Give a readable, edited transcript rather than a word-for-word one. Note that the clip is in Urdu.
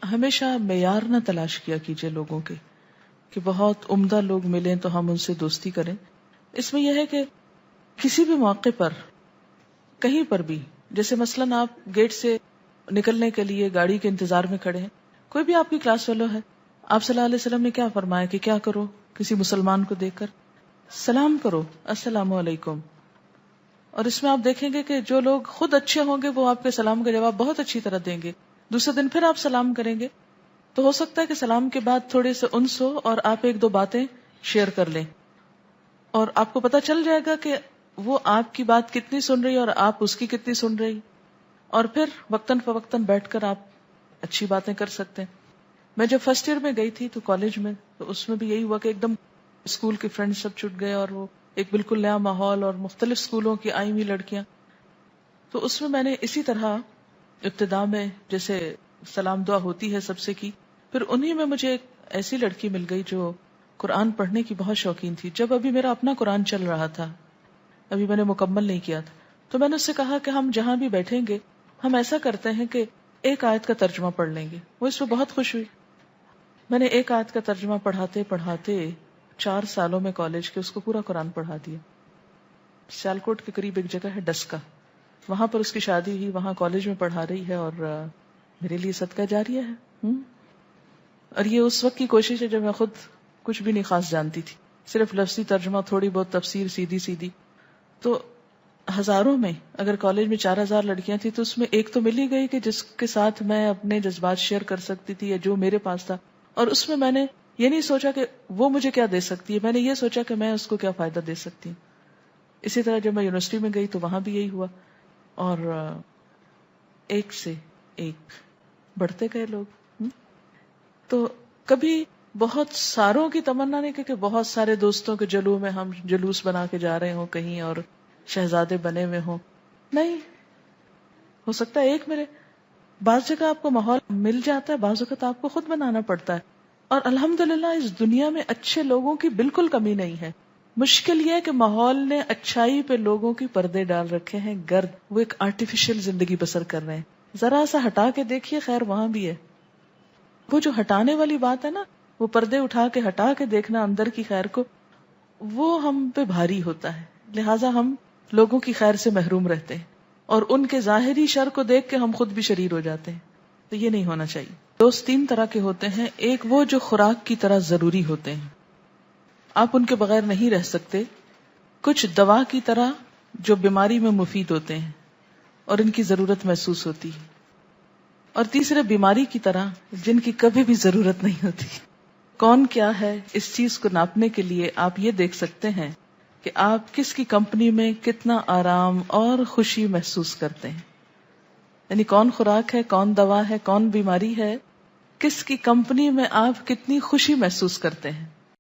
ہمیشہ معیار نہ تلاش کیا کیجیے لوگوں کے کہ بہت عمدہ لوگ ملیں تو ہم ان سے دوستی کریں. اس میں یہ ہے کہ کسی بھی موقع پر کہیں پر بھی، جیسے مثلاً آپ گیٹ سے نکلنے کے لیے گاڑی کے انتظار میں کھڑے ہیں، کوئی بھی آپ کی کلاس فیلو ہے، آپ صلی اللہ علیہ وسلم نے کیا فرمایا کہ کیا کرو؟ کسی مسلمان کو دیکھ کر سلام کرو، السلام علیکم. اور اس میں آپ دیکھیں گے کہ جو لوگ خود اچھے ہوں گے وہ آپ کے سلام کا جواب بہت اچھی طرح دیں گے. دوسرے دن پھر آپ سلام کریں گے تو ہو سکتا ہے کہ سلام کے بعد تھوڑے سے انس ہو اور آپ ایک دو باتیں شیئر کر لیں، اور آپ کو پتا چل جائے گا کہ وہ آپ کی بات کتنی سن رہی اور آپ اس کی کتنی سن رہی، اور پھر وقتاً فوقتاً بیٹھ کر آپ اچھی باتیں کر سکتے ہیں. میں جب فرسٹ ایئر میں گئی تھی تو کالج میں، تو اس میں بھی یہی ہوا کہ ایک دم اسکول کے فرینڈ سب چھٹ گئے اور وہ ایک بالکل نیا ماحول اور مختلف اسکولوں کی آئی ہوئی لڑکیاں. تو اس میں نے اسی طرح ابتدا میں جیسے سلام دعا ہوتی ہے سب سے کی، پھر انہی میں مجھے ایک ایسی لڑکی مل گئی جو قرآن پڑھنے کی بہت شوقین تھی. جب ابھی میرا اپنا قرآن چل رہا تھا، ابھی میں نے مکمل نہیں کیا تھا، تو میں نے اس سے کہا کہ ہم جہاں بھی بیٹھیں گے ہم ایسا کرتے ہیں کہ ایک آیت کا ترجمہ پڑھ لیں گے. وہ اس پہ بہت خوش ہوئی. میں نے ایک آیت کا ترجمہ پڑھاتے پڑھاتے 4 سالوں میں کالج کے اس کو پورا قرآن پڑھا دیا. سیالکوٹ کے قریب ایک جگہ ہے ڈسکا، وہاں پر اس کی شادی ہوئی، وہاں کالج میں پڑھا رہی ہے، اور میرے لیے صدقہ جاریہ ہے. اور یہ اس وقت کی کوشش ہے جب میں خود کچھ بھی نہیں خاص جانتی تھی، صرف لفظی ترجمہ، تھوڑی بہت تفسیر سیدھی سیدھی. تو ہزاروں میں اگر کالج میں 4000 لڑکیاں تھیں تو اس میں ایک تو مل ہی گئی کہ جس کے ساتھ میں اپنے جذبات شیئر کر سکتی تھی یا جو میرے پاس تھا. اور اس میں نے یہ نہیں سوچا کہ وہ مجھے کیا دے سکتی ہے، میں نے یہ سوچا کہ میں اس کو کیا فائدہ دے سکتی ہوں. اسی طرح جب میں یونیورسٹی میں گئی تو وہاں بھی یہی ہوا، اور ایک سے ایک بڑھتے گئے لوگ. تو کبھی بہت ساروں کی تمنا نہیں کہ بہت سارے دوستوں کے جلوہ میں ہم جلوس بنا کے جا رہے ہوں کہیں اور شہزادے بنے ہوئے ہوں. نہیں، ہو سکتا ہے ایک ملے. بعض جگہ آپ کو ماحول مل جاتا ہے، بعض اوقات آپ کو خود بنانا پڑتا ہے. اور الحمدللہ اس دنیا میں اچھے لوگوں کی بالکل کمی نہیں ہے. مشکل یہ ہے کہ ماحول نے اچھائی پہ لوگوں کی پردے ڈال رکھے ہیں، گرد، وہ ایک آرٹیفیشل زندگی بسر کر رہے ہیں. ذرا سا ہٹا کے دیکھیے، خیر وہاں بھی ہے. وہ جو ہٹانے والی بات ہے نا، وہ پردے اٹھا کے ہٹا کے دیکھنا اندر کی خیر کو، وہ ہم پہ بھاری ہوتا ہے. لہٰذا ہم لوگوں کی خیر سے محروم رہتے ہیں اور ان کے ظاہری شر کو دیکھ کے ہم خود بھی شریر ہو جاتے ہیں. تو یہ نہیں ہونا چاہیے. دوست 3 طرح کے ہوتے ہیں. ایک وہ جو خوراک کی طرح ضروری ہوتے ہیں، آپ ان کے بغیر نہیں رہ سکتے. کچھ دوا کی طرح جو بیماری میں مفید ہوتے ہیں اور ان کی ضرورت محسوس ہوتی ہے. اور تیسرے بیماری کی طرح جن کی کبھی بھی ضرورت نہیں ہوتی. کون کیا ہے، اس چیز کو ناپنے کے لیے آپ یہ دیکھ سکتے ہیں کہ آپ کس کی کمپنی میں کتنا آرام اور خوشی محسوس کرتے ہیں. یعنی کون خوراک ہے، کون دوا ہے، کون بیماری ہے، کس کی کمپنی میں آپ کتنی خوشی محسوس کرتے ہیں.